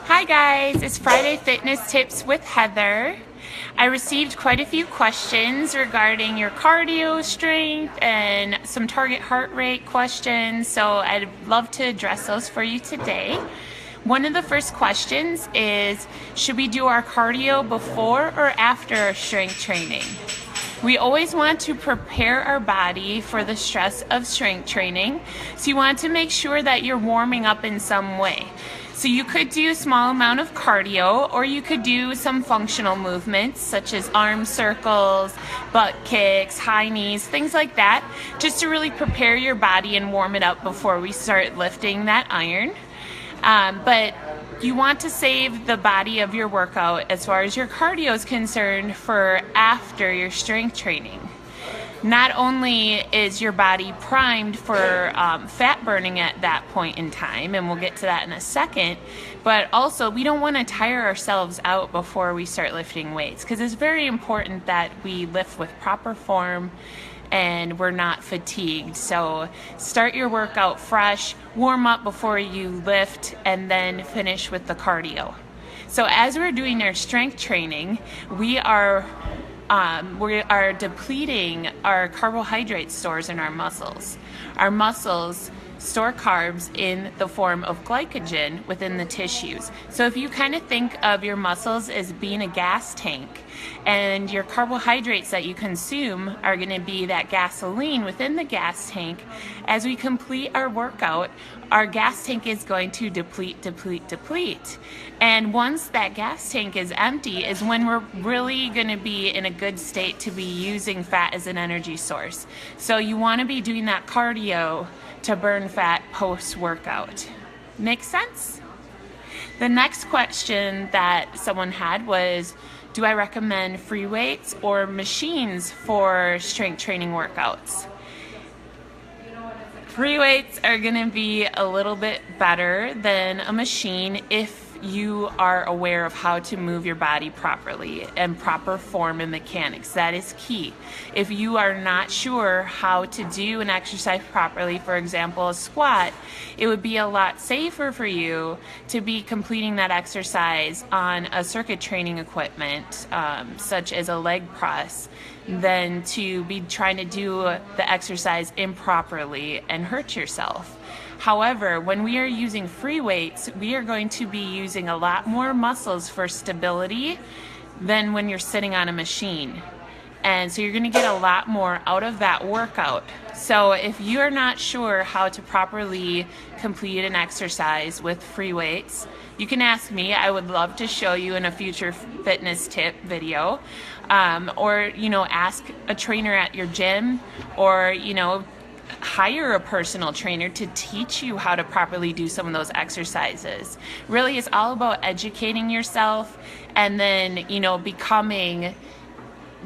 Hi guys, it's Friday Fitness Tips with Heather. I received quite a few questions regarding your cardio strength and some target heart rate questions, so I'd love to address those for you today. One of the first questions is, should we do our cardio before or after our strength training? We always want to prepare our body for the stress of strength training, so you want to make sure that you're warming up in some way. So you could do a small amount of cardio, or you could do some functional movements such as arm circles, butt kicks, high knees, things like that, just to really prepare your body and warm it up before we start lifting that iron. But you want to save the body of your workout as far as your cardio is concerned for after your strength training. Not only is your body primed for fat burning at that point in time, and we'll get to that in a second, but also we don't want to tire ourselves out before we start lifting weights, because it's very important that we lift with proper form and we're not fatigued. So start your workout fresh, warm up before you lift, and then finish with the cardio. So as we're doing our strength training, we are depleting our carbohydrate stores in our muscles. Our muscles store carbs in the form of glycogen within the tissues. So if you kind of think of your muscles as being a gas tank, and your carbohydrates that you consume are going to be that gasoline within the gas tank, as we complete our workout, our gas tank is going to deplete. And once that gas tank is empty is when we're really going to be in a good state to be using fat as an energy source. So you want to be doing that cardio to burn fat post-workout. Make sense? The next question that someone had was, do I recommend free weights or machines for strength training workouts? Free weights are going to be a little bit better than a machine if you are aware of how to move your body properly and proper form and mechanics. That is key. If you are not sure how to do an exercise properly, for example, a squat, it would be a lot safer for you to be completing that exercise on a circuit training equipment, such as a leg press, than to be trying to do the exercise improperly and hurt yourself. However, when we are using free weights, we are going to be using a lot more muscles for stability than when you're sitting on a machine. And so you're going to get a lot more out of that workout. So if you're not sure how to properly complete an exercise with free weights, you can ask me. I would love to show you in a future fitness tip video. Or, ask a trainer at your gym, or, hire a personal trainer to teach you how to properly do some of those exercises. Really, it's all about educating yourself and then,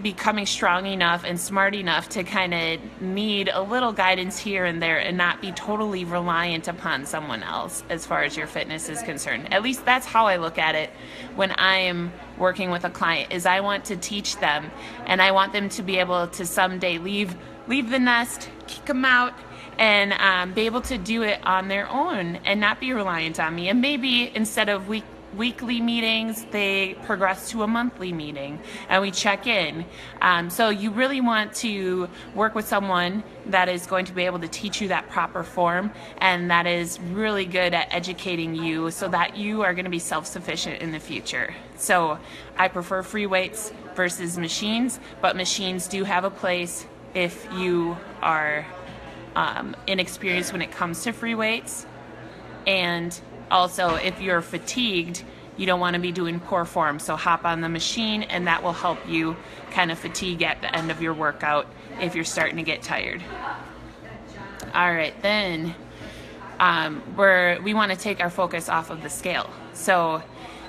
becoming strong enough and smart enough to kind of need a little guidance here and there and not be totally reliant upon someone else as far as your fitness is concerned. At least that's how I look at it when I am working with a client, is I want to teach them, and I want them to be able to someday leave the nest, kick them out, and be able to do it on their own and not be reliant on me. And maybe instead of weekly meetings, they progress to a monthly meeting and we check in. So you really want to work with someone that is going to be able to teach you that proper form and that is really good at educating you so that you are going to be self-sufficient in the future. So I prefer free weights versus machines, but machines do have a place if you are inexperienced when it comes to free weights. And also, if you're fatigued, you don't want to be doing poor form, so hop on the machine, and that will help you kind of fatigue at the end of your workout if you're starting to get tired. All right, then we want to take our focus off of the scale. So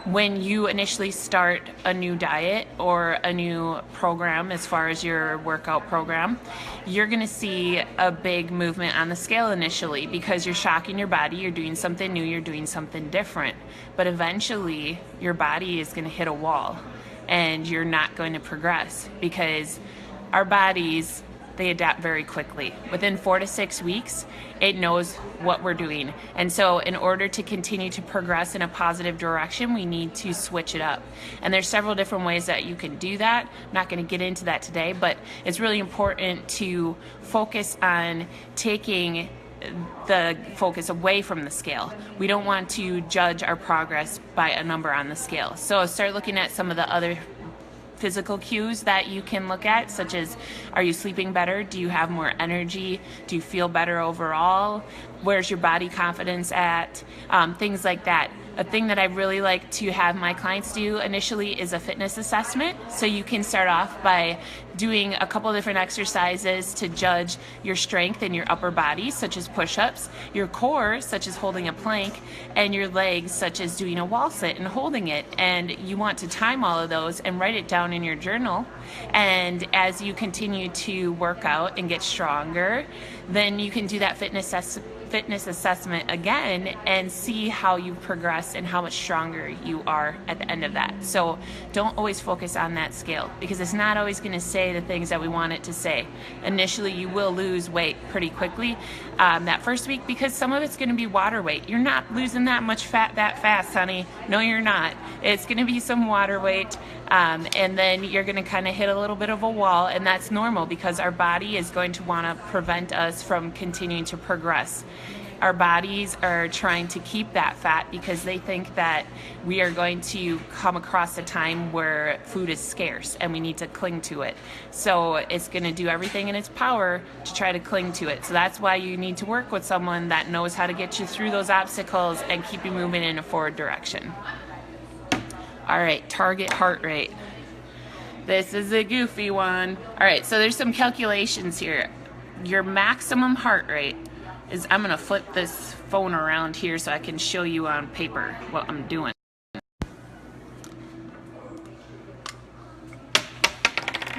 when you initially start a new diet or a new program as far as your workout program, you're going to see a big movement on the scale initially because you're shocking your body, you're doing something new, you're doing something different. But eventually your body is going to hit a wall and you're not going to progress because our bodies they adapt very quickly. Within 4 to 6 weeks, it knows what we're doing. And so in order to continue to progress in a positive direction, we need to switch it up. And there's several different ways that you can do that. I'm not going to get into that today, but it's really important to focus on taking the focus away from the scale. We don't want to judge our progress by a number on the scale. So start looking at some of the other physical cues that you can look at, such as, are you sleeping better? Do you have more energy? Do you feel better overall? Where's your body confidence at? Things like that. A thing that I really like to have my clients do initially is a fitness assessment. So you can start off by doing a couple different exercises to judge your strength in your upper body, such as push-ups, your core, such as holding a plank, and your legs, such as doing a wall sit and holding it. And you want to time all of those and write it down in your journal. And as you continue to work out and get stronger, then you can do that fitness assessment again and see how you progress and how much stronger you are at the end of that. So don't always focus on that scale, because it's not always going to say the things that we want it to say. Initially, you will lose weight pretty quickly that first week, because some of it's going to be water weight. You're not losing that much fat that fast, honey. No, you're not. It's going to be some water weight, and then you're going to kind of hit a little bit of a wall, and that's normal because our body is going to want to prevent us from continuing to progress. Our bodies are trying to keep that fat because they think that we are going to come across a time where food is scarce and we need to cling to it. So it's going to do everything in its power to try to cling to it. So that's why you need to work with someone that knows how to get you through those obstacles and keep you moving in a forward direction. All right, target heart rate. This is a goofy one. All right, so there's some calculations here. Your maximum heart rate is, I'm gonna flip this phone around here so I can show you on paper what I'm doing.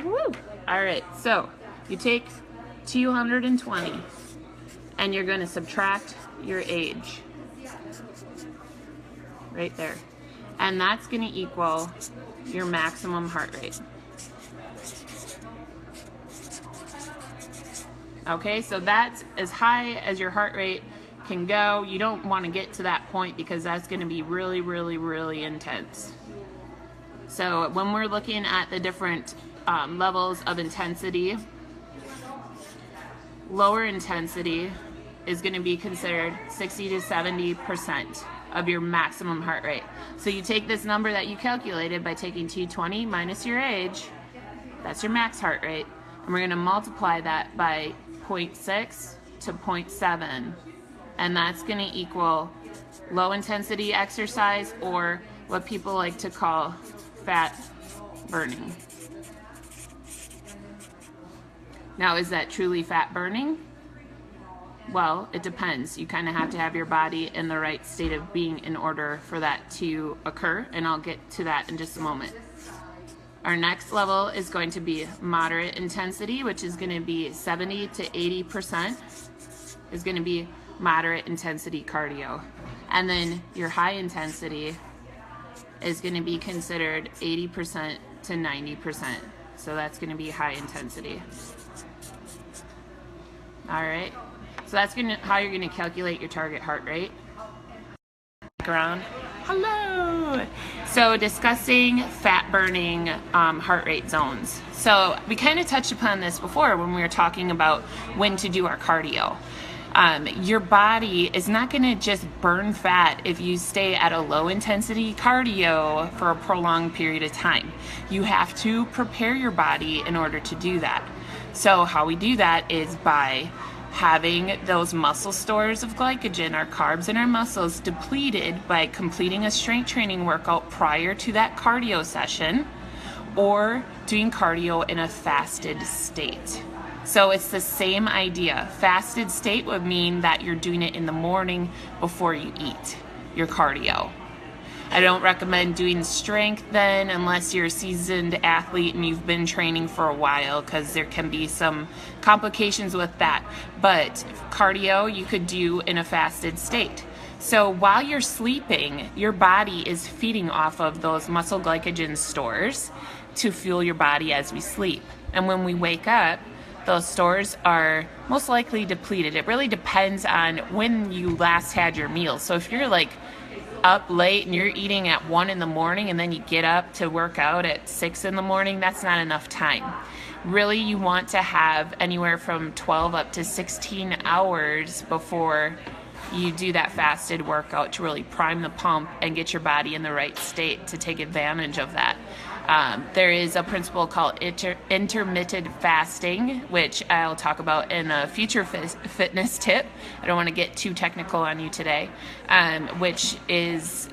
Woo! All right, so you take 220 and you're gonna subtract your age right there. And that's gonna equal your maximum heart rate. Okay, so that's as high as your heart rate can go. You don't want to get to that point because that's going to be really, really, really intense. So when we're looking at the different levels of intensity, lower intensity is going to be considered 60 to 70% of your maximum heart rate. So you take this number that you calculated by taking 220 minus your age, that's your max heart rate, and we're going to multiply that by 0.6 to 0.7, and that's going to equal low intensity exercise, or what people like to call fat burning. Now, is that truly fat burning? Well, it depends. You kind of have to have your body in the right state of being in order for that to occur, and I'll get to that in just a moment. Our next level is going to be moderate intensity, which is going to be 70 to 80% is going to be moderate intensity cardio. And then your high intensity is going to be considered 80% to 90%. So that's going to be high intensity. All right. So that's how you're going to calculate your target heart rate. Background. Hello. So discussing fat burning heart rate zones. So we kind of touched upon this before when we were talking about when to do our cardio. Your body is not going to just burn fat if you stay at a low intensity cardio for a prolonged period of time. You have to prepare your body in order to do that. So how we do that is by having those muscle stores of glycogen, our carbs in our muscles, depleted by completing a strength training workout prior to that cardio session, or doing cardio in a fasted state. So it's the same idea. Fasted state would mean that you're doing it in the morning before you eat your cardio. I don't recommend doing strength then unless you're a seasoned athlete and you've been training for a while, because there can be some complications with that. But cardio you could do in a fasted state. So while you're sleeping, your body is feeding off of those muscle glycogen stores to fuel your body as we sleep. And when we wake up, those stores are most likely depleted. It really depends on when you last had your meals. So if you're like up late and you're eating at 1 in the morning and then you get up to work out at 6 in the morning, that's not enough time. Really, you want to have anywhere from 12 up to 16 hours before you do that fasted workout to really prime the pump and get your body in the right state to take advantage of that. There is a principle called intermittent fasting, which I'll talk about in a future fitness tip. I don't want to get too technical on you today, which is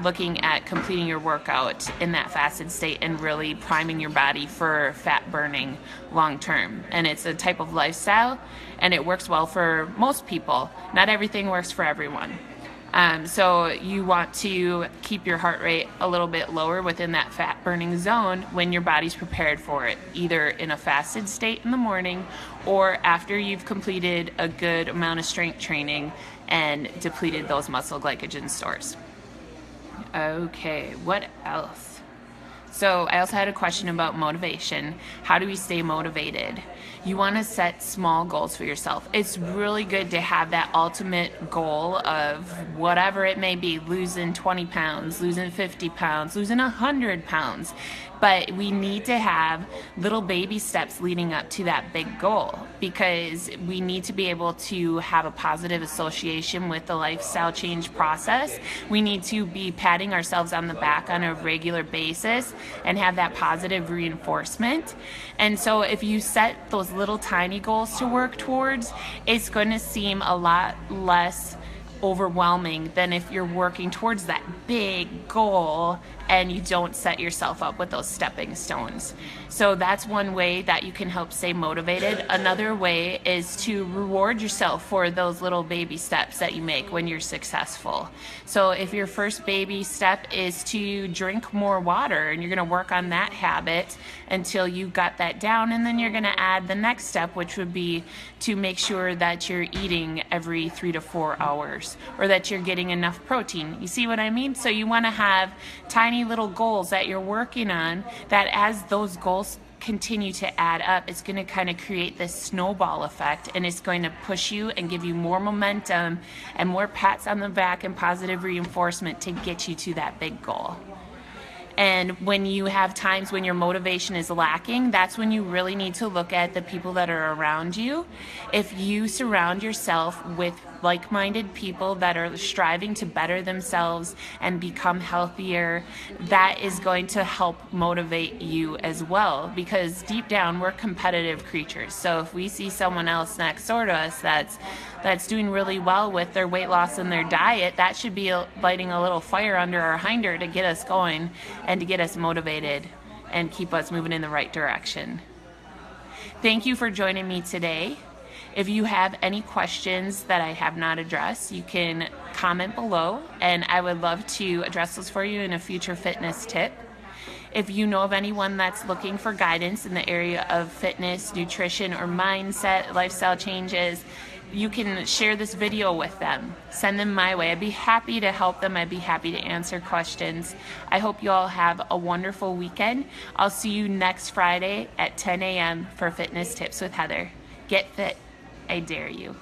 looking at completing your workout in that fasted state and really priming your body for fat burning long term. And it's a type of lifestyle, and it works well for most people. Not everything works for everyone. So you want to keep your heart rate a little bit lower within that fat burning zone when your body's prepared for it, either in a fasted state in the morning or after you've completed a good amount of strength training and depleted those muscle glycogen stores. Okay, what else? So I also had a question about motivation. How do we stay motivated? You want to set small goals for yourself. It's really good to have that ultimate goal of whatever it may be, losing 20 pounds, losing 50 pounds, losing 100 pounds. But we need to have little baby steps leading up to that big goal, because we need to be able to have a positive association with the lifestyle change process. We need to be patting ourselves on the back on a regular basis and have that positive reinforcement. And so if you set those little tiny goals to work towards, it's going to seem a lot less overwhelming than if you're working towards that big goal and you don't set yourself up with those stepping stones. So that's one way that you can help stay motivated. Another way is to reward yourself for those little baby steps that you make when you're successful. So if your first baby step is to drink more water, and you're going to work on that habit until you got that down, and then you're going to add the next step, which would be to make sure that you're eating every 3 to 4 hours, or that you're getting enough protein. You see what I mean? So you want to have tiny little goals that you're working on, that as those goals continue to add up, it's going to kind of create this snowball effect, and it's going to push you and give you more momentum and more pats on the back and positive reinforcement to get you to that big goal. And when you have times when your motivation is lacking, that's when you really need to look at the people that are around you. If you surround yourself with like-minded people that are striving to better themselves and become healthier, that is going to help motivate you as well, because deep down we're competitive creatures. So if we see someone else next door to us that's doing really well with their weight loss and their diet, that should be lighting a little fire under our hinder to get us going and to get us motivated and keep us moving in the right direction. Thank you for joining me today. If you have any questions that I have not addressed, you can comment below, and I would love to address those for you in a future fitness tip. If you know of anyone that's looking for guidance in the area of fitness, nutrition, or mindset, lifestyle changes, you can share this video with them. Send them my way. I'd be happy to help them. I'd be happy to answer questions. I hope you all have a wonderful weekend. I'll see you next Friday at 10 a.m. for Fitness Tips with Heather. Get fit. I dare you.